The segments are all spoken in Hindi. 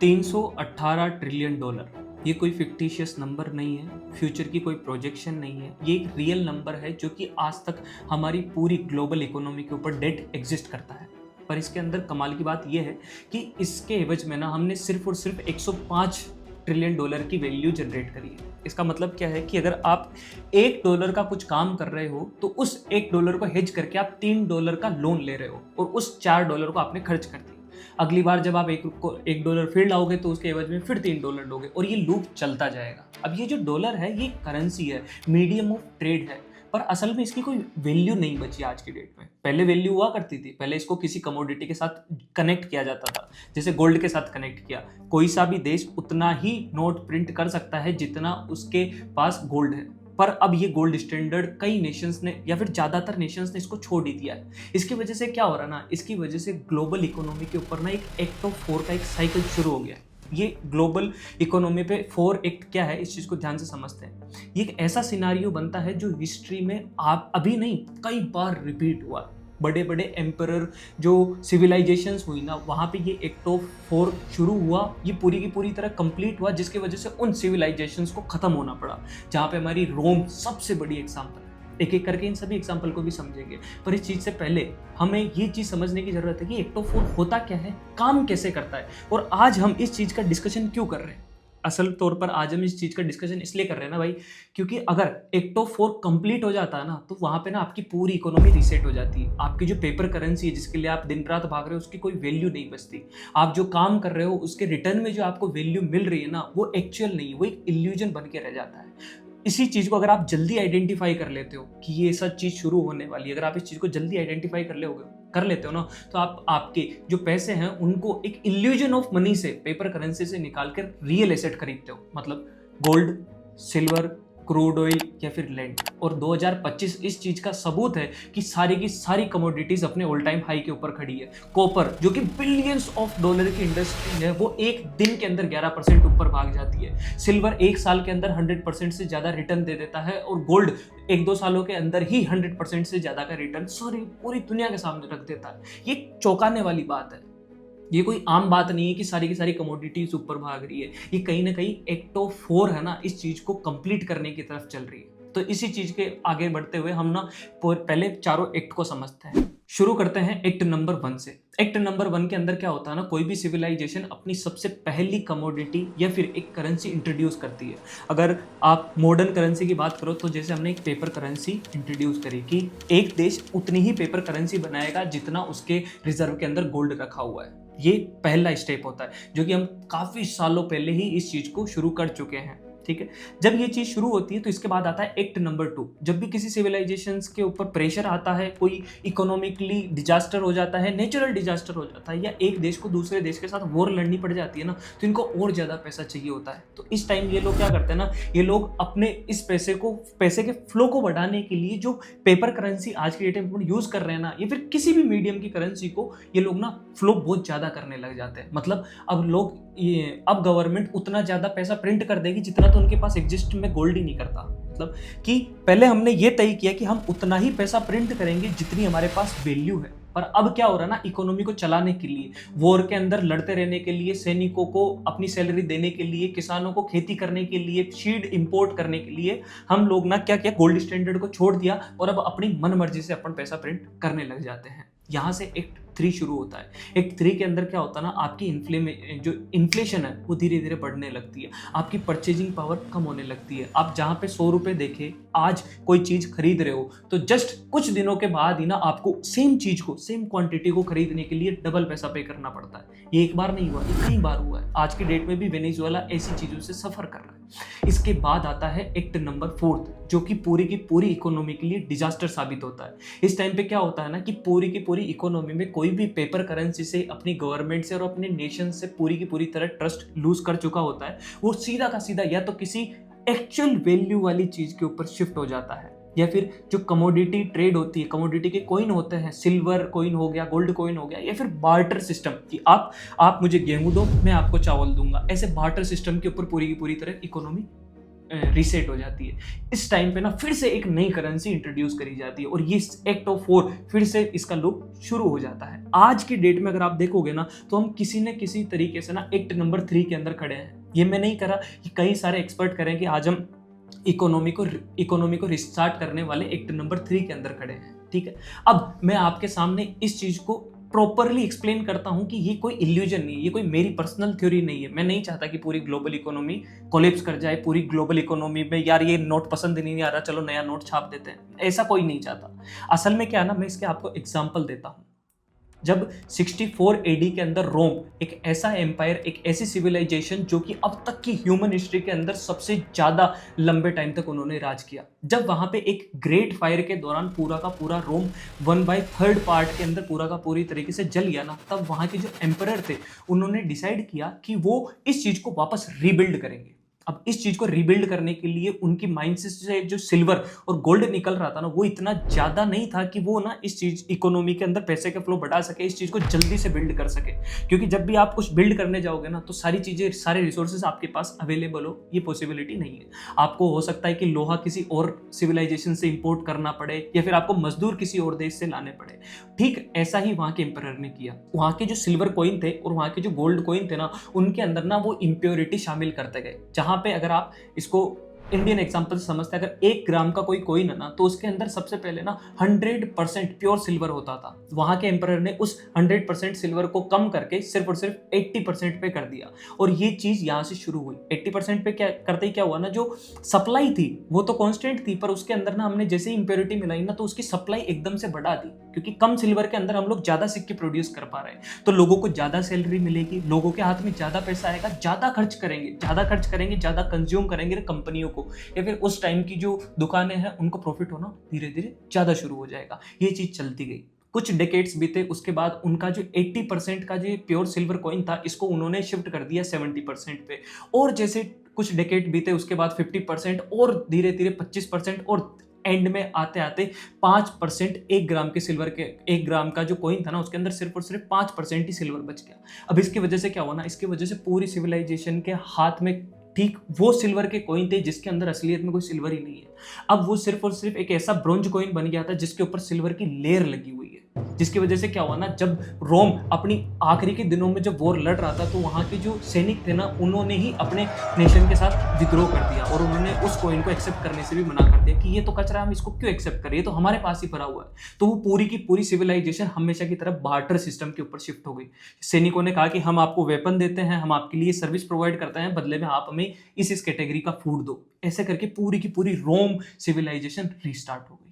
318 ट्रिलियन डॉलर, ये कोई फिक्टिशियस नंबर नहीं है, फ्यूचर की कोई प्रोजेक्शन नहीं है, ये एक रियल नंबर है जो कि आज तक हमारी पूरी ग्लोबल इकोनॉमी के ऊपर डेट एग्जिस्ट करता है। पर इसके अंदर कमाल की बात यह है कि इसके एवज में ना हमने सिर्फ और सिर्फ 105 ट्रिलियन डॉलर की वैल्यू जनरेट करी है। इसका मतलब क्या है कि अगर आप $1 का कुछ काम कर रहे हो तो उस $1 को हेज करके आप $3 का लोन ले रहे हो और उस $4 को आपने खर्च कर दिया। अगली बार जब आप $1 फिर लाओगे तो उसके एवज में फिर $3 लोगे और ये लूप चलता जाएगा। अब ये जो डॉलर है ये करेंसी है, मीडियम ऑफ ट्रेड है, पर असल में इसकी कोई वैल्यू नहीं बची आज की डेट में। पहले वैल्यू हुआ करती थी, पहले इसको किसी कमोडिटी के साथ कनेक्ट किया जाता था, जैसे गोल्ड के साथ कनेक्ट किया। कोई सा भी देश उतना ही नोट प्रिंट कर सकता है जितना उसके पास गोल्ड है, पर अब ये गोल्ड स्टैंडर्ड कई नेशंस ने या फिर ज्यादातर नेशंस ने इसको छोड़ ही दिया है। इसकी वजह से क्या हो रहा है ना, इसकी वजह से ग्लोबल इकोनॉमी के ऊपर ना एक एक्ट ऑफ 4 का एक साइकिल शुरू हो गया है। ये ग्लोबल इकोनॉमी पे 4 एक्ट क्या है, इस चीज को ध्यान से समझते हैं। ये एक ऐसा सिनारियो बनता है जो हिस्ट्री में आप अभी नहीं कई बार रिपीट हुआ। बड़े बड़े एम्परर जो सिविलाइजेशंस हुई ना, वहाँ पे ये एक्ट ऑफ 4 शुरू हुआ, ये पूरी की पूरी तरह कंप्लीट हुआ, जिसकी वजह से उन सिविलाइजेशंस को खत्म होना पड़ा। जहाँ पे हमारी रोम सबसे बड़ी एग्जाम्पल है। एक एक करके इन सभी एग्जाम्पल को भी समझेंगे, पर इस चीज़ से पहले हमें ये चीज़ समझने की जरूरत है कि एक्ट ऑफ 4 होता क्या है, काम कैसे करता है, और आज हम इस चीज़ का डिस्कशन क्यों कर रहे हैं। असल तौर पर आज हम इस चीज का डिस्कशन इसलिए कर रहे हैं ना भाई, क्योंकि अगर एक्ट ऑफ 4 कंप्लीट हो जाता है ना तो वहां पे ना आपकी पूरी इकोनॉमी रीसेट हो जाती है। आपकी जो पेपर करेंसी है जिसके लिए आप दिन रात भाग रहे हो उसकी कोई वैल्यू नहीं बचती। आप जो काम कर रहे हो उसके रिटर्न में जो आपको वैल्यू मिल रही है ना, वो एक्चुअल नहीं है, वो एक इल्यूजन बन के रह जाता है। इसी चीज को अगर आप जल्दी आइडेंटिफाई कर लेते हो कि ये सब चीज शुरू होने वाली है, अगर आप इस चीज को जल्दी आइडेंटिफाई कर लेते हो ना, तो आप आपके जो पैसे हैं उनको एक इल्यूजन ऑफ मनी से, पेपर करेंसी से निकाल कर रियल एसेट खरीदते हो, मतलब गोल्ड, सिल्वर, क्रूड ऑयल या फिर लैंड। और 2025 इस चीज का सबूत है कि सारी की सारी कमोडिटीज अपने ऑल टाइम हाई के ऊपर खड़ी है। कॉपर जो कि बिलियंस ऑफ डॉलर की इंडस्ट्री है, वो एक दिन के अंदर 11% ऊपर भाग जाती है। सिल्वर एक साल के अंदर 100% से ज्यादा रिटर्न दे देता है, और गोल्ड 1-2 सालों के अंदर ही 100% से ज्यादा का रिटर्न पूरी दुनिया के सामने रख देता है। ये चौंकाने वाली बात है। ये कोई आम बात नहीं है कि सारी की सारी कमोडिटीज ऊपर भाग रही है। ये कहीं ना कहीं एक्ट ऑफ 4 है ना, इस चीज को कंप्लीट करने की तरफ चल रही है। तो इसी चीज के आगे बढ़ते हुए हम ना पहले चारों एक्ट को समझते हैं। शुरू करते हैं एक्ट नंबर 1 से। एक्ट नंबर 1 के अंदर क्या होता है ना, कोई भी सिविलाइजेशन अपनी सबसे पहली कमोडिटी या फिर एक करेंसी इंट्रोड्यूस करती है। अगर आप मॉडर्न करेंसी की बात करो तो जैसे हमने एक पेपर करेंसी इंट्रोड्यूस करी कि एक देश उतनी ही पेपर करेंसी बनाएगा जितना उसके रिजर्व के अंदर गोल्ड रखा हुआ है। ये पहला स्टेप होता है जो कि हम काफी सालों पहले ही इस चीज को शुरू कर चुके हैं। ठीक है, जब ये चीज शुरू होती है तो इसके बाद आता है एक्ट नंबर 2। जब भी किसी सिविलाइजेशंस के ऊपर प्रेशर आता है, कोई इकोनॉमिकली डिजास्टर हो जाता है, नेचुरल डिजास्टर हो जाता है, या एक देश को दूसरे देश के साथ वॉर लड़नी पड़ जाती है ना, तो इनको और ज्यादा पैसा चाहिए होता है। तो इस टाइम ये लोग क्या करते हैं ना, ये लोग अपने इस पैसे के फ्लो को बढ़ाने के लिए जो पेपर करेंसी आज के डेट में यूज कर रहे हैं ना, या फिर किसी भी मीडियम की करेंसी को ये लोग ना फ्लो बहुत ज्यादा करने लग जाते हैं। मतलब अब गवर्नमेंट उतना ज्यादा पैसा प्रिंट कर देगी जितना तो उनके पास एग्जिस्ट में गोल्ड ही नहीं करता। मतलब कि पहले हमने ये तय किया कि हम उतना ही पैसा प्रिंट करेंगे जितनी हमारे पास वैल्यू है, पर अब क्या हो रहा है ना, इकोनॉमी को चलाने के लिए, वॉर के अंदर लड़ते रहने के लिए, सैनिकों को अपनी सैलरी देने के लिए, किसानों को खेती करने के लिए, सीड इंपोर्ट करने के लिए हम लोग ना क्या किया, गोल्ड स्टैंडर्ड को छोड़ दिया और अब अपनी मन मर्जी से अपन पैसा प्रिंट करने लग जाते हैं। यहाँ से एक्ट 3 शुरू होता है। एक्ट 3 के अंदर क्या होता है ना, आपकी जो इन्फ्लेशन है वो धीरे धीरे बढ़ने लगती है, आपकी परचेजिंग पावर कम होने लगती है। आप जहाँ पे 100 रुपए देखे आज कोई चीज खरीद रहे हो तो जस्ट कुछ दिनों के बाद ही ना आपको सेम चीज को, सेम क्वांटिटी को खरीदने के लिए डबल पैसा पे करना पड़ता है। ये एक बार नहीं हुआ, ये कई बार हुआ है। आज की डेट में भी वेनेजुएला ऐसी चीजों से सफर कर रहा है। इसके बाद आता है एक्ट नंबर 4 जो कि पूरी की पूरी इकोनॉमी के लिए डिजास्टर साबित होता है। इस टाइम पे क्या होता है ना कि पूरी की पूरी इकोनॉमी में कोई भी पेपर करेंसी से, अपनी गवर्नमेंट से और अपने नेशन से पूरी की पूरी तरह ट्रस्ट लूज कर चुका होता है। वो सीधा का सीधा या तो किसी एक्चुअल वैल्यू वाली चीज के ऊपर शिफ्ट हो जाता है, या फिर जो कमोडिटी ट्रेड होती है, कमोडिटी के कॉइन होते हैं, सिल्वर कॉइन हो गया, गोल्ड कॉइन हो गया, या फिर बार्टर सिस्टम कि आप मुझे गेहूं दो मैं आपको चावल दूंगा, ऐसे बार्टर सिस्टम के ऊपर पूरी की पूरी तरह इकोनॉमी रीसेट हो जाती है। इस टाइम पे ना फिर से एक नई करेंसी इंट्रोड्यूस करी जाती है और ये एक्ट ऑफ 4 फिर से इसका लूप शुरू हो जाता है। आज की डेट में अगर आप देखोगे ना तो हम किसी न किसी तरीके से ना एक्ट नंबर 3 के अंदर खड़े हैं। ये मैं नहीं करा कि कई सारे एक्सपर्ट करें कि आज हम इकोनॉमी को रिस्टार्ट करने वाले एक्ट नंबर 3 के अंदर खड़े हैं, ठीक है। अब मैं आपके सामने इस चीज को प्रॉपरली एक्सप्लेन करता हूं कि ये कोई इल्यूजन नहीं है, ये कोई मेरी पर्सनल थ्योरी नहीं है। मैं नहीं चाहता कि पूरी ग्लोबल इकोनॉमी कोलैप्स कर जाए, पूरी ग्लोबल इकोनॉमी में यार ये नोट पसंद नहीं आ रहा, चलो नया नोट छाप देते हैं, ऐसा कोई नहीं चाहता। असल में क्या है ना, मैं इसके आपको एग्जांपल देता हूं। जब 64 एडी के अंदर रोम एक ऐसा एम्पायर, एक ऐसी सिविलाइजेशन जो कि अब तक की ह्यूमन हिस्ट्री के अंदर सबसे ज्यादा लंबे टाइम तक उन्होंने राज किया, जब वहां पे एक ग्रेट फायर के दौरान पूरा का पूरा रोम 1/3 पार्ट के अंदर पूरा का पूरी तरीके से जल गया ना, तब वहां के जो एम्परर थे उन्होंने डिसाइड किया कि वो इस चीज को वापस रीबिल्ड करेंगे। अब इस चीज को रीबिल्ड करने के लिए उनकी माइंड से जो सिल्वर और गोल्ड निकल रहा था ना, वो इतना ज्यादा नहीं था कि वो ना इस चीज इकोनॉमी के अंदर पैसे का फ्लो बढ़ा सके, इस चीज को जल्दी से बिल्ड कर सके। क्योंकि जब भी आप कुछ बिल्ड करने जाओगे ना तो सारी चीजें, सारे रिसोर्सेज आपके पास अवेलेबल हो, ये पॉसिबिलिटी नहीं है। आपको हो सकता है कि लोहा किसी और सिविलाइजेशन से इंपोर्ट करना पड़े या फिर आपको मजदूर किसी और देश से लाने पड़े। ठीक ऐसा ही वहां के एम्परर ने किया। वहां के जो सिल्वर कॉइन थे और वहां के जो गोल्ड कॉइन थे ना, उनके अंदर ना वो इम्प्योरिटी शामिल करते गए। जहां पे अगर आप इसको इंडियन एग्जांपल से समझते हैं, अगर 1 ग्राम का कोई कॉइन है ना तो उसके अंदर सबसे पहले ना 100% प्योर सिल्वर होता था। वहां के एम्परर ने उस 100% सिल्वर को कम करके सिर्फ और सिर्फ 80% पे कर दिया और ये चीज यहां से शुरू हुई। 80% पे क्या करते ही क्या हुआ ना, जो सप्लाई थी वो तो कांस्टेंट थी, पर उसके अंदर ना हमने जैसे ही इंप्योरिटी मिलाई ना तो उसकी सप्लाई एकदम से बढ़ा दी, क्योंकि कम सिल्वर के अंदर हम लोग ज्यादा सिक्के प्रोड्यूस कर पा रहे हैं। तो लोगों को ज्यादा सैलरी मिलेगी, लोगों के हाथ में ज्यादा पैसा आएगा, ज्यादा खर्च करेंगे, ज्यादा कंज्यूम करेंगे कंपनियों को, या फिर उस टाइम की जो दुकानें हैं उनको प्रॉफिट होना धीरे धीरे ज्यादा शुरू हो जाएगा। ये चीज चलती गई, कुछ डेकेड्स बीते, उसके बाद उनका जो 80% का जो प्योर सिल्वर कॉइन था इसको उन्होंने शिफ्ट कर दिया 70% पे, और जैसे कुछ डेकेड बीते उसके बाद 50% और धीरे धीरे 25% और एंड में आते आते 5%, 1 ग्राम के सिल्वर के 1 ग्राम का जो कॉइन था ना उसके अंदर सिर्फ और सिर्फ 5% ही सिल्वर बच गया। अब इसकी वजह से क्या हुआ ना, इसकी वजह से पूरी सिविलाइजेशन के हाथ में ठीक वो सिल्वर के कॉइन थे जिसके अंदर असलियत में कोई सिल्वर ही नहीं है। अब वो सिर्फ और सिर्फ एक ऐसा ब्रोंज कॉइन बन गया था जिसके ऊपर सिल्वर की लेयर लगी हुई है, जिसकी वजह से क्या हुआ ना, जब रोम अपनी आखिरी के दिनों में जब वॉर लड़ रहा था तो वहां के जो सैनिक थे ना उन्होंने ही अपने नेशन के साथ विद्रोह कर दिया और उन्होंने उस कॉइन को एक्सेप्ट करने से भी मना कर दिया कि ये तो कचरा, हम इसको क्यों एक्सेप्ट करें, ये तो हमारे पास ही पड़ा हुआ है। तो वो पूरी की पूरी सिविलाइजेशन हमेशा की तरफ बार्टर सिस्टम के ऊपर शिफ्ट हो गई। सैनिकों ने कहा कि हम आपको वेपन देते हैं, हम आपके लिए सर्विस प्रोवाइड करते हैं, बदले में आप हमें इस कैटेगरी का फूड दो। ऐसे करके पूरी की पूरी रोम सिविलाइजेशन रीस्टार्ट हो गई।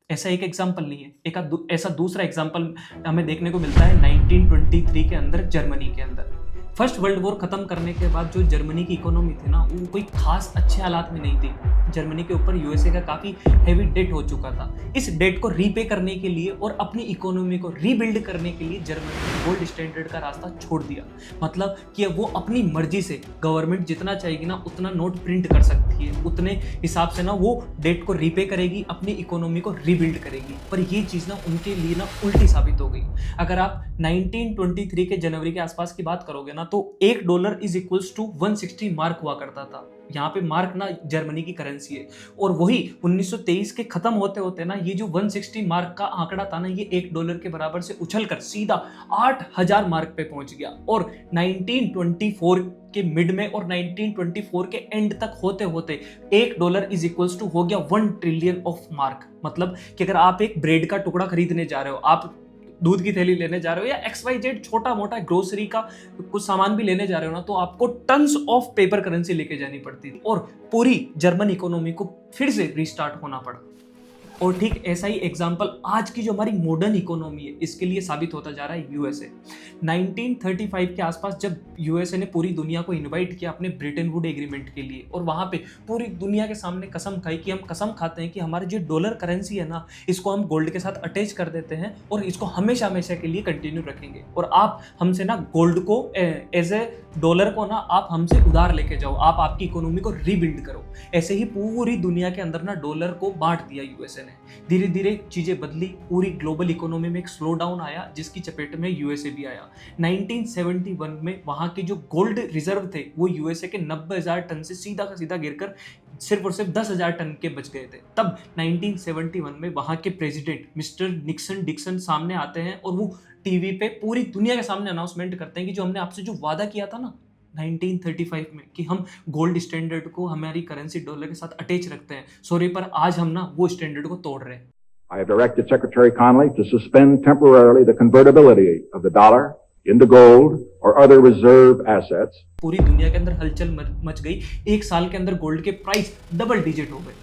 ऐसा एक एग्जांपल नहीं है, एक ऐसा दूसरा एग्जांपल हमें देखने को मिलता है 1923 के अंदर, जर्मनी के अंदर। फर्स्ट वर्ल्ड वॉर खत्म करने के बाद जो जर्मनी की इकोनॉमी थी ना वो कोई खास अच्छे हालात में नहीं थी। जर्मनी के ऊपर यूएसए का काफी हेवी डेट हो चुका था। इस डेट को रीपे करने के लिए और अपनी इकोनॉमी को रीबिल्ड करने के लिए जर्मनी ने गोल्ड स्टैंडर्ड का रास्ता छोड़ दिया। मतलब कि वो अपनी मर्जी से गवर्नमेंट जितना चाहेगी ना उतना नोट प्रिंट कर सकती है, उतने हिसाब से ना वो डेट को रीपे करेगी, अपनी इकोनॉमी को रीबिल्ड करेगी। पर ये चीज ना उनके लिए ना उल्टी साबित हो गई। अगर आप 1923 के जनवरी के आसपास की बात करोगे ना तो $1 इज इक्वल्स टू 160 मार्क हुआ करता था। यहाँ पे मार्क ना जर्मनी की करेंसी है, और वही 1923 के खत्म होते होते ना ये जो 160 मार्क का आंकड़ा था ना ये $1 के बराबर से उछलकर सीधा 8000 मार्क पे पहुंच गया। और 1924 के मिड में और 1924 के एंड तक होते होते $1 इज इक्वल्स टू हो गया 1 ट्रिलियन ऑफ मार्क। मतलब कि अगर आप एक ब्रेड का टुकड़ा खरीदने जा रहे हो, आप दूध की थैली लेने जा रहे हो या XYZ छोटा मोटा ग्रोसरी का कुछ सामान भी लेने जा रहे हो ना, तो आपको टन्स ऑफ पेपर करेंसी लेके जानी पड़ती थी और पूरी जर्मन इकोनॉमी को फिर से रीस्टार्ट होना पड़ा। और ठीक ऐसा ही एग्जाम्पल आज की जो हमारी मॉडर्न इकोनॉमी है इसके लिए साबित होता जा रहा है यूएसए। 1935 के आसपास जब यूएसए ने पूरी दुनिया को इनवाइट किया अपने ब्रिटेन वुड एग्रीमेंट के लिए, और वहां पे पूरी दुनिया के सामने कसम खाई कि हम कसम खाते हैं कि हमारी जो डॉलर करेंसी है ना इसको हम गोल्ड के साथ अटैच कर देते हैं और इसको हमेशा हमेशा के लिए कंटिन्यू रखेंगे, और आप हमसे ना गोल्ड को एज ए डॉलर को ना आप हमसे उधार लेके जाओ, आप आपकी इकोनॉमी को रीबिल्ड करो। ऐसे ही पूरी दुनिया के अंदर ना डॉलर को बांट दिया यूएसए। ने। धीरे धीरे चीजें बदली, पूरी ग्लोबल इकोनॉमी में एक स्लो डाउन आया जिसकी चपेट में यूएसए भी आया। 1971 में वहां के जो गोल्ड रिजर्व थे वो यूएसए के 90,000 टन से सीधा का सीधा गिरकर सिर्फ और सिर्फ 10,000 टन के बच गए थे। तब 1971 में वहां के प्रेसिडेंट मिस्टर डिक्सन सामने आते हैं और वो टीवी पे पूरी दुनिया के सामने अनाउंसमेंट करते हैं कि जो हमने आपसे जो वादा किया था ना 1935 में कि हम गोल्ड स्टैंडर्ड को हमारी करेंसी डॉलर के साथ अटैच रखते हैं, सॉरी पर आज हम ना वो स्टैंडर्ड को तोड़ रहे हैं। I have directed Secretary Connally to suspend temporarily the convertibility of the dollar into gold or other reserve assets. पूरी दुनिया के अंदर हलचल मच गई। एक साल के अंदर गोल्ड के प्राइस डबल डिजिट हो गए।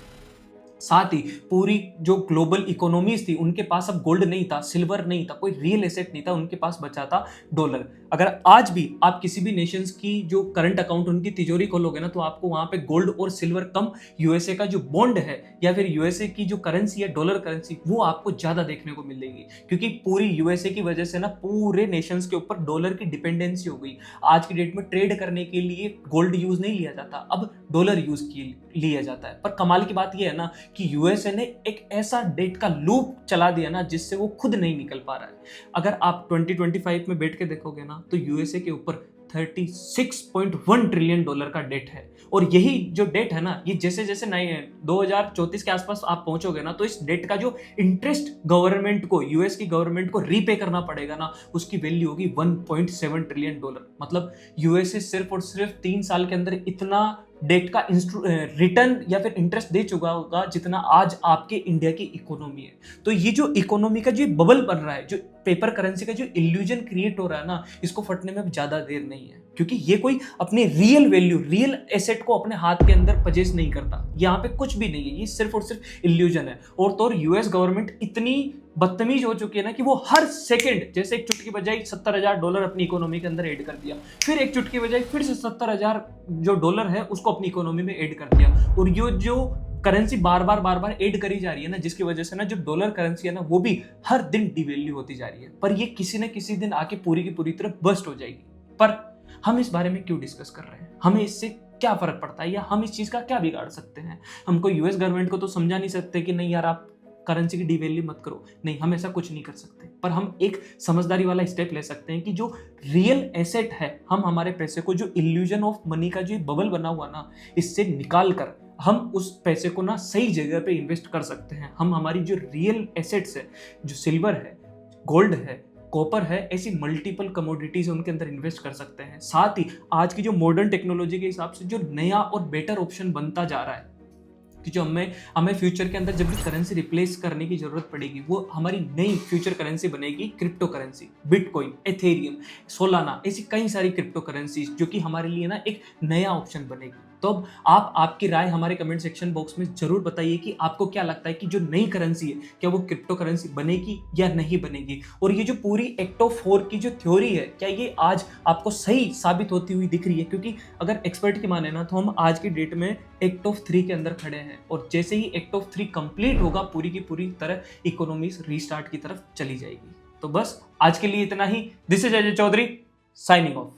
साथ ही पूरी जो ग्लोबल इकोनॉमीज थी उनके पास अब गोल्ड नहीं था, सिल्वर नहीं था, कोई रियल एसेट नहीं था, उनके पास बचा था डॉलर। अगर आज भी आप किसी भी नेशंस की जो करंट अकाउंट उनकी तिजोरी खोलोगे ना तो आपको वहां पे गोल्ड और सिल्वर कम, यूएसए का जो बॉन्ड है या फिर यूएसए की जो करेंसी है डॉलर करेंसी वो आपको ज्यादा देखने को मिलेगी, क्योंकि पूरी यूएसए की वजह से ना पूरे नेशंस के ऊपर डॉलर की डिपेंडेंसी हो गई। आज की डेट में ट्रेड करने के लिए गोल्ड यूज नहीं लिया जाता, अब डॉलर यूज लिया जाता है। पर कमाल की बात यह है ना कि यूएसए ने एक ऐसा डेट का लूप चला दिया ना जिससे वो खुद नहीं निकल पा रहा है। अगर आप 2025 में बैठ के देखोगे ना तो यूएसए के ऊपर 36.1 ट्रिलियन डॉलर का डेट है। और यही जो डेट है ना ये जैसे जैसे 2034 के आसपास आप पहुंचोगे ना तो इस डेट का जो इंटरेस्ट गवर्नमेंट को, यूएस की गवर्नमेंट को रीपे करना पड़ेगा ना, उसकी वैल्यू होगी 1.7 ट्रिलियन डॉलर। मतलब यूएसए सिर्फ और सिर्फ 3 साल के अंदर इतना डेट का रिटर्न या फिर इंटरेस्ट दे चुका होगा जितना आज आपके इंडिया की इकोनॉमी है। तो ये जो इकोनॉमी का जो बबल बन रहा है, जो पेपर करेंसी का जो इल्यूजन क्रिएट हो रहा है ना, इसको फटने में ज्यादा देर नहीं है, क्योंकि ये कोई अपने रियल वैल्यू, रियल एसेट को अपने हाथ के अंदर पजेस नहीं करता। यहाँ पे कुछ भी नहीं है, ये सिर्फ और सिर्फ इल्यूजन है। और तो यूएस गवर्नमेंट इतनी बदतमीज हो चुकी है ना कि वो हर सेकंड जैसे एक चुटकी बजाई $70,000 अपनी इकोनॉमी के अंदर ऐड कर दिया, फिर एक चुटकी बजाई फिर से $70,000 जो डॉलर है उसको अपनी इकोनॉमी में ऐड कर दिया। और ये जो करेंसी बार बार ऐड करी जा रही है ना, जिसकी वजह से ना जो डॉलर करेंसी है ना वो भी हर दिन डिवैल्यू होती जा रही है। पर ये किसी न किसी दिन आके पूरी की पूरी तरह बस्ट हो जाएगी। पर हम इस बारे में क्यों डिस्कस कर रहे हैं? हमें इससे क्या फर्क पड़ता है या हम इस चीज का क्या बिगाड़ सकते हैं? हमको यूएस गवर्नमेंट को तो समझा नहीं सकते कि नहीं यार आप करेंसी की डिवैल्यू मत करो, नहीं हम ऐसा कुछ नहीं कर सकते। पर हम एक समझदारी वाला स्टेप ले सकते हैं कि जो रियल एसेट है, हम हमारे पैसे को, जो इल्यूजन ऑफ मनी का जो बबल बना हुआ ना, इससे निकाल कर हम उस पैसे को ना सही जगह पे इन्वेस्ट कर सकते हैं। हम हमारी जो रियल एसेट्स है, जो सिल्वर है, गोल्ड है, कॉपर है, ऐसी मल्टीपल कमोडिटीज उनके अंदर इन्वेस्ट कर सकते हैं। साथ ही आज की जो मॉडर्न टेक्नोलॉजी के हिसाब से जो नया और बेटर ऑप्शन बनता जा रहा है कि जो हमें फ्यूचर के अंदर जब भी करेंसी रिप्लेस करने की जरूरत पड़ेगी, वो हमारी नई फ्यूचर करेंसी बनेगी crypto currency, bitcoin, Ethereum, Solana, ऐसी कई सारी क्रिप्टो करेंसी जो कि हमारे लिए ना एक नया ऑप्शन बनेगी। तो अब आप आपकी राय हमारे कमेंट सेक्शन बॉक्स में जरूर बताइए कि आपको क्या लगता है कि जो नई करेंसी है क्या वो क्रिप्टो करेंसी बनेगी या नहीं बनेगी। और ये जो पूरी एक्ट ऑफ 4 की जो थ्योरी है क्या ये आज आपको सही साबित होती हुई दिख रही है? क्योंकि अगर एक्सपर्ट की माने ना तो हम आज की डेट में एक्ट ऑफ 3 के अंदर खड़े हैं और जैसे ही एक्ट ऑफ 3 कंप्लीट होगा पूरी की पूरी तरह इकोनॉमी रीस्टार्ट की तरफ चली जाएगी। तो बस आज के लिए इतना ही। This is Ajay Chaudhary signing of.